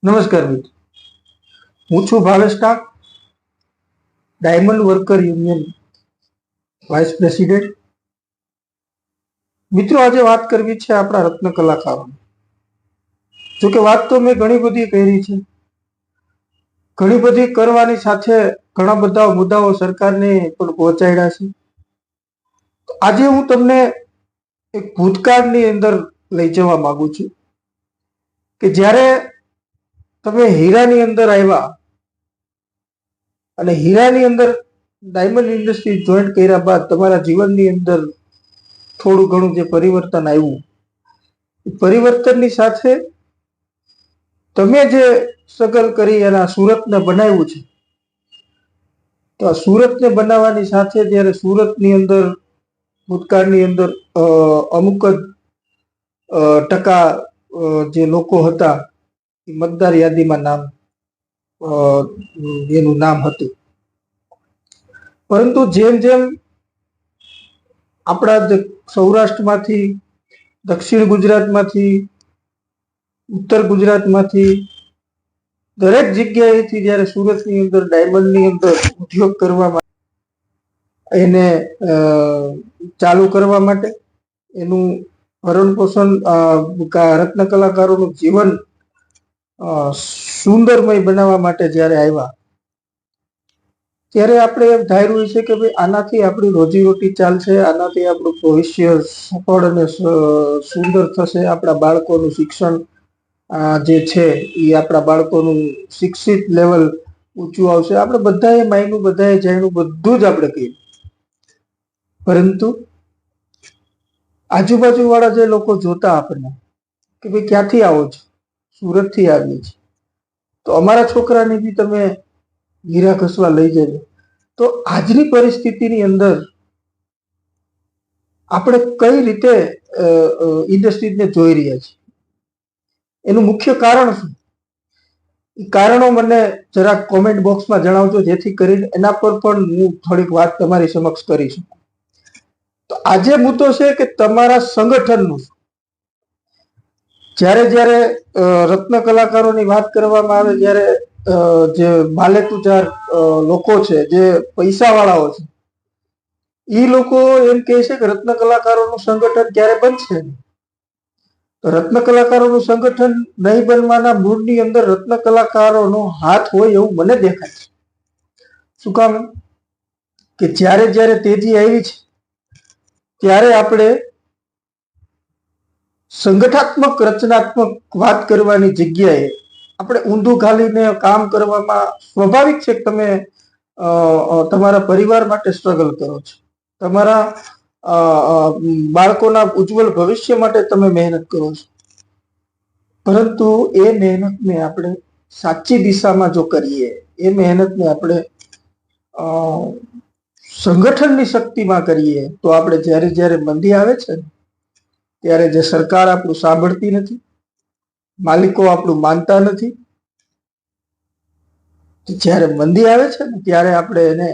નમસ્કાર મિત્રો, હું છું Bhavesh Tak, diamond worker union vice president. મિત્રો, આજે વાત કરવી છે આપણા રત્ન કલાકારોની. જોકે વાત તો મેં ઘણી બધી કરી છે, ઘણી બધી કરવાની સાથે ઘણા બધા મુદ્દાઓ સરકારને પણ પહોંચાડ્યા છે. આજે હું તમને એક ભૂતકાળની અંદર લઈ જવા માંગુ છું કે જ્યારે તમે હીરાની અંદર આવ્યા અને હીરાની અંદર ડાયમંડ ઇન્ડસ્ટ્રી જોઈન્ટ કર્યા બાદ તમારા જીવનની અંદર થોડું ઘણું જે પરિવર્તન આવ્યું, એ પરિવર્તનની સાથે તમે જે સ્ટ્રગલ કરી અને આ સુરતને બનાવ્યું છે, તો આ સુરતને બનાવવાની સાથે જ્યારે સુરતની અંદર ભૂતકાળની અંદર અમુક જ ટકા જે લોકો હતા એ મતદાર યાદીમાં એનું નામ હતું. પરંતુ જેમ જેમ આપણા સૌરાષ્ટ્રમાંથી, દક્ષિણ ગુજરાતમાંથી, ઉત્તર ગુજરાતમાંથી, દરેક જગ્યાએથી જ્યારે સુરતની અંદર ડાયમંડની અંદર ઉદ્યોગ કરવામાં એને ચાલુ કરવા માટે એનું ભરણ પોષણ રત્ન કલાકારોનું જીવન સુંદરમય બનાવવા માટે જ્યારે આવ્યા, ત્યારે આપણે એમ ધાર્યું છે કે ભાઈ આનાથી આપણી રોજીરોટી ચાલશે, આનાથી આપણું ભવિષ્ય સફળ અને સુંદર થશે, આપણા બાળકોનું શિક્ષણ જે છે એ આપણા બાળકોનું શિક્ષિત લેવલ ઊંચું આવશે. આપણે બધાએ માયનું, બધાએ જાણ્યું, બધું જ આપણે કહ્યું. પરંતુ આજુબાજુ વાળા જે લોકો જોતા આપણને કે ભાઈ ક્યાંથી આવો છો, સુરતથી આવીએ છીએ, તો અમારા છોકરાને બી તમે હીરા ઘસવા લઈ જજો. તો આજની પરિસ્થિતિની અંદર આપણે કઈ રીતે ઇન્ડસ્ટ્રીઝને જોઈ રહ્યા છીએ, એનું મુખ્ય કારણ શું, એ કારણો મને જરાક કોમેન્ટ બોક્સમાં જણાવજો, જેથી કરીને એના પર પણ હું થોડીક વાત તમારી સમક્ષ કરી શકું. તો આજે મુદ્દો છે કે તમારા સંગઠનનું. જ્યારે જ્યારે રત્ન કલાકારોની વાત કરવામાં આવે, જ્યારે જે માલેતુજાર લોકો છે, જે પૈસા વાળાઓ છે, એ લોકો એમ કહે છે કે રત્ન કલાકારોનું સંગઠન ક્યારે બનશે. તો રત્ન કલાકારોનું સંગઠન નહીં બનવાના મૂળની અંદર રત્ન કલાકારોનો હાથ હોય એવું મને દેખાય છે. શું કામ? કે જ્યારે જ્યારે તેજી આવી છે, ત્યારે આપણે સંગઠનાત્મક રચનાત્મક વાત કરવાની જગ્યાએ આપણે ઊંધું ઘાલીને કામ કરવામાં સ્વાભાવિક છે કે તમે તમારા પરિવાર માટે સ્ટ્રગલ કરો છો, તમારા બાળકોના ઉજ્જવળ ભવિષ્ય માટે તમે મહેનત કરો છો. પરંતુ એ મહેનતને આપણે સાચી દિશામાં જો કરીએ, એ મહેનતને આપણે સંગઠનની શક્તિમાં કરીએ, તો આપણે જ્યારે જ્યારે મંદી આવે છે ને, ત્યારે જે સરકાર આપણું સાંભળતી નથી, માલિકો આપણું માનતા નથી, જ્યારે મંદી આવે છે ને ત્યારે આપણે એને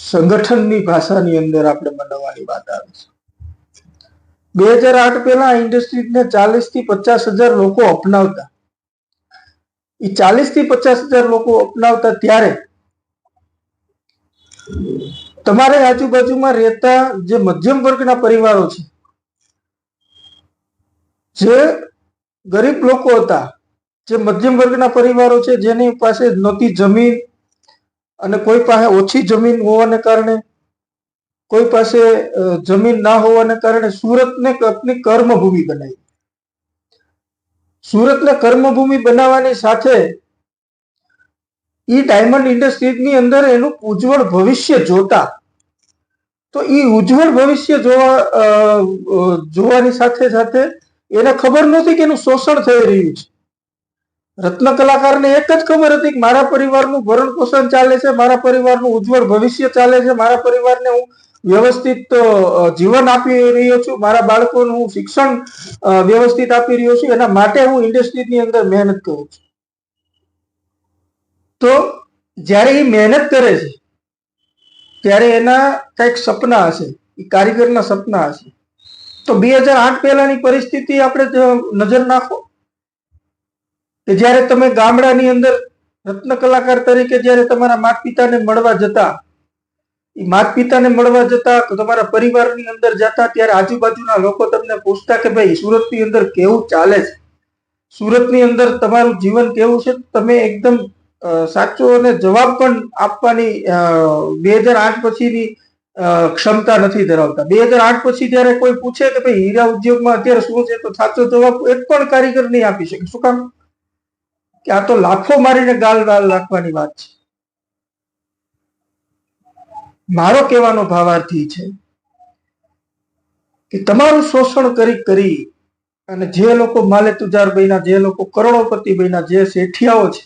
સંગઠનની ભાષાની અંદર આપણે મનાવવાની વાત આવે છે. 2008 પહેલા ઇન્ડસ્ટ્રીઝને 40 થી 50,000 લોકો અપનાવતા. એ 40 થી 50,000 લોકો અપનાવતા ત્યારે તમારે આજુબાજુમાં રહેતા જે મધ્યમ વર્ગના પરિવારો છે, જે ગરીબ લોકો હતા, જે મધ્યમ વર્ગના પરિવારો છે, જેની પાસે નહોતી જમીન અને કોઈ પાસે ઓછી જમીન હોવાને કારણે, કોઈ પાસે જમીન ના હોવાને કારણે સુરતને આપની કર્મભૂમિ બનાવી. સુરતને કર્મભૂમિ બનાવવાની સાથે એ ડાયમંડ ઇન્ડસ્ટ્રીઝની અંદર એનું ઉજ્જવળ ભવિષ્ય જોતા. તો એ ઉજ્જવળ ભવિષ્ય જોવાની સાથે સાથે એને ખબર નહોતી કે એનું શોષણ થઈ રહ્યું છે. રત્ન કલાકારને એક જ ખબર હતી કે મારા પરિવારનું ભરણ પોષણ ચાલે છે, મારા પરિવારનું ઉજ્જવળ ભવિષ્ય ચાલે છે, મારા પરિવારને હું વ્યવસ્થિત જીવન આપી રહ્યો છું, મારા બાળકોનું હું શિક્ષણ વ્યવસ્થિત આપી રહ્યો છું, એના માટે હું ઇન્ડસ્ટ્રીની અંદર મહેનત કરું છું. તો જ્યારે એ મહેનત કરે છે, ત્યારે એના કંઈક સપના હશે, એ કારીગરના સપના હશે. તો 2008 પહેલાની પરિસ્થિતિ આપણે નજર નાખો, કે જ્યારે તમે ગામડાની અંદર રત્ન કલાકાર તરીકે જ્યારે તમારા માતા પિતાને મળવા જતા, એ માતા પિતાને મળવા જતા, તમારા પરિવારની અંદર જતા, ત્યારે આજુબાજુના લોકો તમને પૂછતા કે ભાઈ સુરતની અંદર કેવું ચાલે છે, સુરતની અંદર તમારું જીવન કેવું છે. તમે એકદમ સાચો અને જવાબ પણ આપવાની 2008 પછીની ક્ષમતા નથી ધરાવતા. 2008 પછી જયારે કોઈ પૂછે કે ભાઈ હીરા ઉદ્યોગમાં અત્યારે શું છે, તો સાચો જવાબ એક પણ કારીગર નહીં આપી શકે. શું કામ? કે આ તો લાખો મારીને ગાલ રાખવાની વાત છે. મારો કહેવાનો ભાવાર્થ એ છે કે તમારું શોષણ કરી અને જે લોકો માલે તુજાર બન્યા, જે લોકો કરોડોપતિ બન્યા, જે શેઠિયાઓ છે,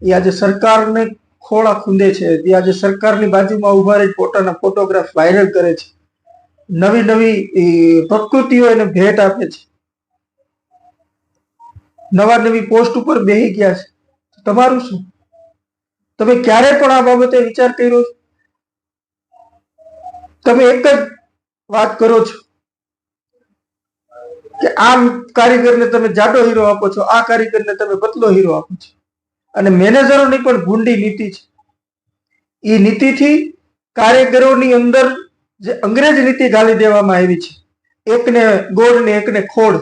એ આજે સરકારને ખોળા ખૂંદે છે. એ આજે સરકારની બાજુમાં ઉભા રહી પોતાના ફોટોગ્રાફ વાયરલ કરે છે, નવી નવી પ્રકૃતિઓ એને ભેટ આપે છે, નવી પોસ્ટ ઉપર બેહી ગયા છે. તમારું શું? તમે ક્યારે પણ આ બાબતે વિચાર કર્યો છે? તમે એક જ વાત કરો છો કે આ કારીગરને તમે જાડો હીરો આપો છો, આ કારીગરને તમે પતલો હીરો આપો છો. અને મેનેજરોની પણ ભૂંડી નીતિ છે. એ નીતિથી કારીગરોની અંદર જે અંગ્રેજ નીતિ ગાલી દેવામાં આવી છે, એકને ગોળ ને એકને ખોડ,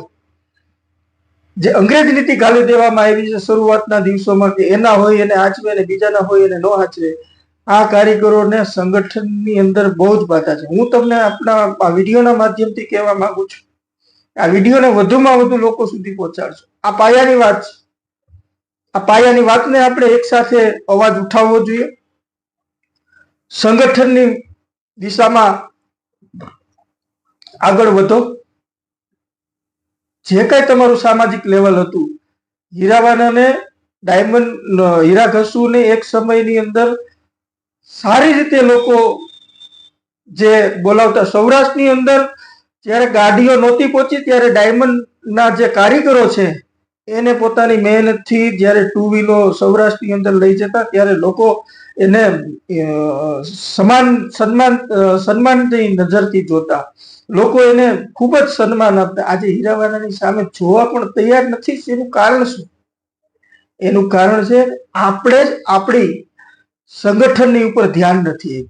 જે અંગ્રેજ નીતિ ગાલી દેવામાં આવી છે શરૂઆતના દિવસોમાં, કે એના હોય એને આચવે અને બીજાના હોય એને ન આચવે. આ કારીગરોને સંગઠનની અંદર બહુ જ બાધા છે. હું તમને આપણા આ વિડીયોના માધ્યમથી કહેવા માંગુ છું, આ વિડીયોને વધુમાં વધુ લોકો સુધી પહોંચાડજો. આ પાયાની વાત છે. આ પાયાની વાતને આપણે એક સાથે અવાજ ઉઠાવવો જોઈએ. સંગઠનની દિશામાં આગળ વધો. જે કઈ તમારું સામાજિક લેવલ હતું, હીરાવાનાને ડાયમંડ હીરા ઘસુને એક સમયની અંદર સારી રીતે લોકો જે બોલાવતા. સૌરાષ્ટ્રની અંદર જ્યારે ગાડીઓ નહોતી પહોંચી ત્યારે ડાયમંડના જે કારીગરો છે એને પોતાની મહેનતથી જ્યારે ટુ વ્હીલો સૌરાષ્ટ્રની અંદર લઈ જતા, ત્યારે લોકો એને સન્માનની નજરથી જોતા. લોકો એને ખૂબ જ સન્માન આપતા. આજે હીરાવાનાની સામે જોવા પણ તૈયાર નથી. એનું કારણ શું? એનું કારણ છે આપણે જ આપણી સંગઠનની ઉપર ધ્યાન નથી.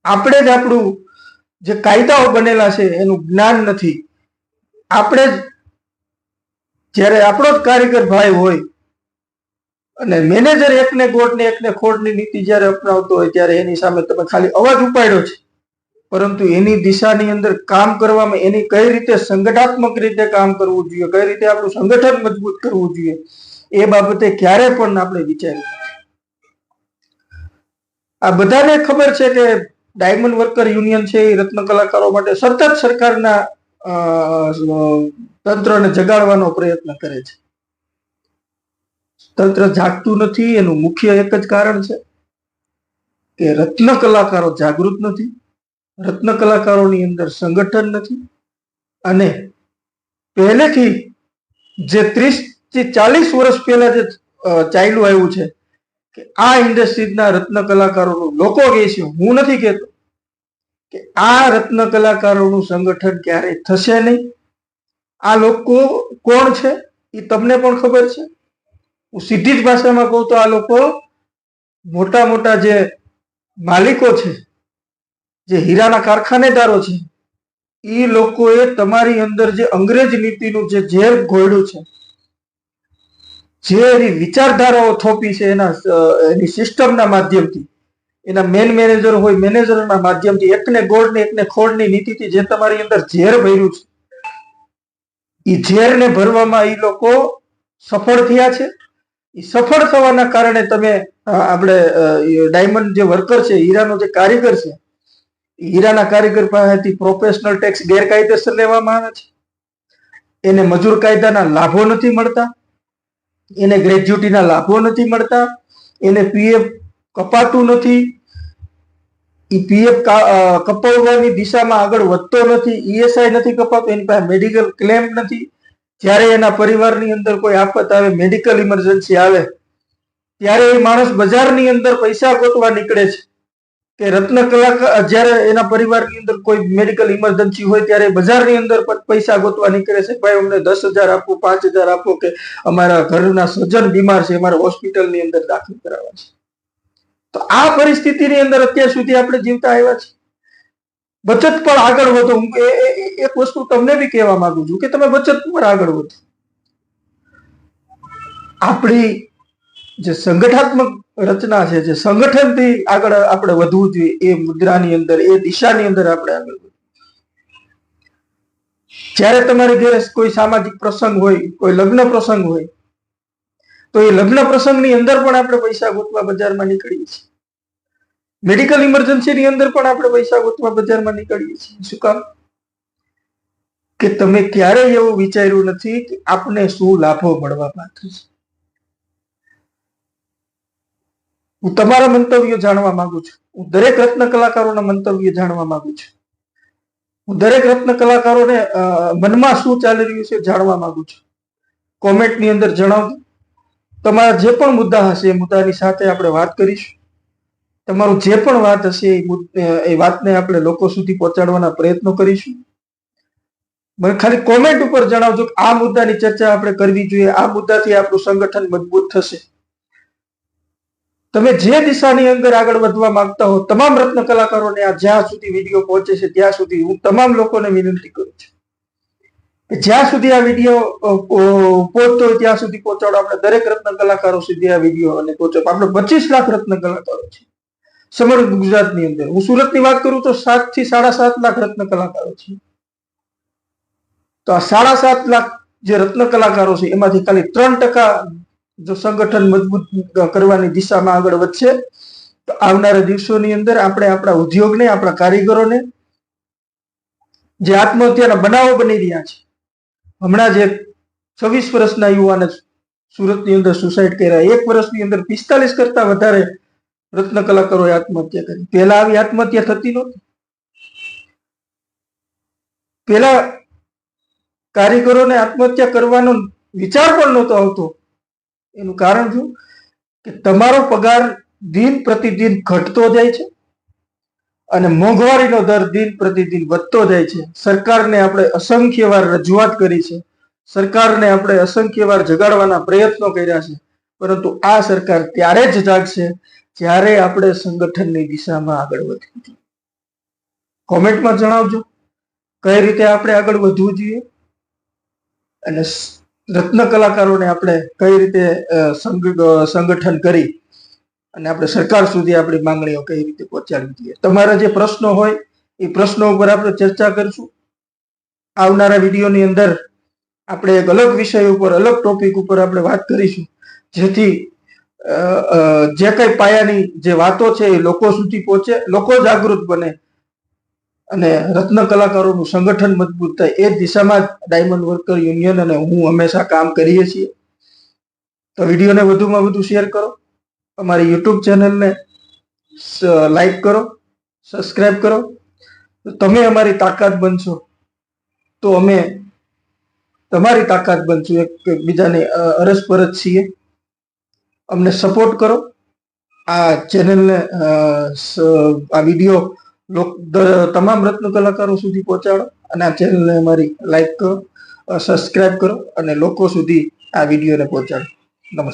આપણે જ આપણું જે કાયદાઓ બનેલા છે એનું જ્ઞાન નથી. આપણે જ જ્યારે આપણો જ કારીગર ભાઈ હોય અને મેનેજર એકને ગોળ ને એકને ખોડની નીતિ જ્યારે અપનાવતો હોય, ત્યારે એની સામે તમે ખાલી અવાજ ઉપાડ્યો છે, પરંતુ એની દિશાની અંદર કામ કરવામાં, એની કઈ રીતે સંગઠનાત્મક રીતે કામ કરવું જોઈએ, કઈ રીતે આપણું સંગઠન મજબૂત કરવું જોઈએ, એ બાબતે ક્યારે પણ આપણે વિચાર્યું. આ બધાને ખબર છે કે ડાયમંડ વર્કર યુનિયન છે એ રત્ન કલાકારો માટે સતત સરકારના તંત્રને જગાડવાનો પ્રયત્ન કરે છે. તંત્ર જાગતું નથી. એનું મુખ્ય એક જ કારણ છે કે રત્ન કલાકારો જાગૃત નથી, રત્ન કલાકારોની અંદર સંગઠન નથી. અને પહેલેથી જે 30 થી 40 વર્ષ પહેલા જે ચાલ્યું આવ્યું છે કે આ ઇન્ડસ્ટ્રીના રત્ન કલાકારોનું, લોકો કહે છે, હું નથી કહેતો, કે આ રત્ન કલાકારોનું સંગઠન ક્યારેય થશે નહીં. આ લોકો કોણ છે એ તમને પણ ખબર છે. હું સીધી જ ભાષામાં કહું તો આ લોકો મોટા મોટા જે માલિકો છે, જે હીરાના કારખાનેદારો છે, એ લોકોએ તમારી અંદર જે અંગ્રેજ નીતિનું જે ઝેર ઘોળ્યું છે, જે એની વિચારધારાઓ થોપી છે, એની સિસ્ટમના માધ્યમથી, એના મેનેજર હોય, મેનેજરના માધ્યમથી, એકને ગોળ ને એકને ખોડની નીતિથી જે તમારી અંદર ઝેર ભર્યું છે, એ ઝેરને ભરવામાં એ લોકો સફળ થયા છે. એ સફળ થવાના કારણે તમે આપણે ડાયમંડ જે વર્કર છે, હીરાનો જે કારીગર છે, હીરાના કારીગર પાસેથી પ્રોફેશનલ ટેક્સ ગેરકાયદેસર લેવામાં આવે છે. એને મજૂર કાયદાના લાભો નથી મળતા, એને ગ્રેજ્યુટીના લાભો નથી મળતા, એને પીએફ કપાતું નથી, એ પીએફ કપાવવાની દિશામાં આગળ વધતો નથી, ઈએસઆઈ નથી કપાતું, એની પાસે મેડિકલ ક્લેમ નથી. જ્યારે એના પરિવારની અંદર કોઈ આફત આવે, મેડિકલ ઇમરજન્સી આવે, ત્યારે એ માણસ બજારની અંદર પૈસા ગોતવા નીકળે છે. કે રત્ન કલાકાર જ્યારે એના પરિવારની અંદર કોઈ મેડિકલ ઇમરજન્સી હોય ત્યારે બજારની અંદર પૈસા ગોતવા નીકળે છે, ભાઈ અમને 10,000 આપો, 5,000 આપો, કે અમારા ઘરના સજ્જન બીમાર છે, અમારે હોસ્પિટલની અંદર દાખલ કરાવવા છે. તો આ પરિસ્થિતિની અંદર અત્યાર સુધી આપણે જીવતા આવ્યા છે. બચત પર આગળ વધો. હું એક વસ્તુ તમને બી કહેવા માંગુ છું કે તમે બચત પર આગળ વધો. આપણી જે સંગઠનાત્મક રચના છે, જે સંગઠનથી આગળ આપણે વધવું જોઈએ, એ મુદ્રાની અંદર, એ દિશાની અંદર આપણે આગળ વધવું. જ્યારે તમારી ઘરે કોઈ સામાજિક પ્રસંગ હોય, કોઈ લગ્ન પ્રસંગ હોય, તો એ લગ્ન પ્રસંગની અંદર પણ આપણે પૈસા ગોતવા બજારમાં નીકળીએ છીએ. મેડિકલ ઇમરજન્સીની અંદર પણ આપણે પૈસા ગોતવા બજારમાં નીકળીએ છીએ. શું કામ? કે તમે ક્યારેય એવું વિચાર્યું નથી કે આપને શું લાભો મળવા પાત્ર છે. હું તમારા મંતવ્યો જાણવા માંગુ છું. હું દરેક રત્ન કલાકારોના મંતવ્ય જાણવા માંગુ છું. હું દરેક રત્ન કલાકારોને મનમાં શું ચાલી રહ્યું છે જાણવા માંગુ છું. કોમેન્ટની અંદર જણાવજો. તમારા જે પણ મુદ્દા હશે એ મુદ્દાની સાથે આપણે વાત કરીશું. તમારું જે પણ વાત હશે એ વાતને આપણે લોકો સુધી પહોંચાડવાના પ્રયત્નો કરીશું. મને ખાલી કોમેન્ટ ઉપર જણાવજો કે આ મુદ્દાની ચર્ચા આપણે કરવી જોઈએ, આ મુદ્દાથી આપણું સંગઠન મજબૂત થશે. તમે જે દિશાની અંદર આગળ વધવા માંગતા હો, તમામ રત્ન કલાકારોને આ જ્યાં સુધી વિડીયો પહોંચે છે ત્યાં સુધી હું તમામ લોકોને વિનંતી કરું છું કે જ્યાં સુધી આ વિડીયો પહોંચતો હોય ત્યાં સુધી પહોંચાડો. આપણે દરેક રત્ન કલાકારો સુધી આ વિડીયો અને પહોંચાડો. આપણે 25 લાખ રત્ન કલાકારો છે સમગ્ર ગુજરાતની અંદર. હું સુરતની વાત કરું તો 7 થી 7.5 લાખ રત્ન કલાકારો છે. તો આ 7.5 લાખ જે રત્ન કલાકારો છે એમાંથી ખાલી 3% જો સંગઠન મજબૂત કરવાની દિશામાં આગળ વધશે તો આવનારા દિવસોની અંદર આપણે આપણા ઉદ્યોગને, આપણા કારીગરોને, જે આત્મહત્યાના બનાવો બની રહ્યા છે, હમણાં જે 26 વર્ષના યુવાને સુરતની અંદર સુસાઇડ કર્યા, 1 વર્ષની અંદર 45 કરતા વધારે રત્ન કલાકારોએ આત્મહત્યા કરી. પહેલા આવી આત્મહત્યા થતી નહોતી. પહેલા કારીગરોને આત્મહત્યા કરવાનો વિચાર પણ નહોતો આવતો. એનું કારણ શું? કે તમારો પગાર દિન પ્રતિદિન ઘટતો જાય છે અને મોંઘવારીનો દર દિન પ્રતિદિન વધતો જાય છે. સરકારને આપણે અસંખ્ય વાર રજૂઆત કરી છે, સરકારને આપણે અસંખ્ય વાર જગાડવાના પ્રયત્નો કર્યા છે, પરંતુ આ સરકાર ત્યારે જ જાગશે જ્યારે આપણે સંગઠનની દિશામાં આગળ વધીએ. કોમેન્ટમાં જણાવજો કઈ રીતે આપણે આગળ વધવું જોઈએ અને રત્ન કલાકારોને આપણે કઈ રીતે સંગઠન કરી અને આપણે સરકાર સુધી આપણી માંગણીઓ કઈ રીતે પહોંચાડવી જોઈએ. તમારા જે પ્રશ્નો હોય એ પ્રશ્નો ઉપર આપણે ચર્ચા કરીશું. આવનારા વિડીયોની અંદર આપણે એક અલગ વિષય ઉપર, અલગ ટોપિક ઉપર આપણે વાત કરીશું, જેથી જે કઈ પાયાની જે વાતો છે એ લોકો સુધી પહોંચે, લોકો જાગૃત બને અને રત્ન કલાકારોનું સંગઠન મજબૂત થાય. એ દિશામાં જ ડાયમંડ વર્કર યુનિયન અને હું હંમેશા કામ કરીએ છીએ. તો વિડીયોને વધુમાં વધુ શેર કરો, અમારી યુટ્યુબ ચેનલને લાઈક કરો, સબસ્ક્રાઇબ કરો. તમે અમારી તાકાત બનશો તો અમે તમારી તાકાત બનશું. એકબીજાને અરસપરસ છીએ. અમને સપોર્ટ કરો. આ ચેનલને, આ વિડીયો તમામ રત્ન કલાકારો સુધી પહોંચાડો અને આ ચેનલને અમારી લાઈક કરો, સબસ્ક્રાઇબ કરો અને લોકો સુધી આ વિડીયોને પહોંચાડો. નમસ્કાર.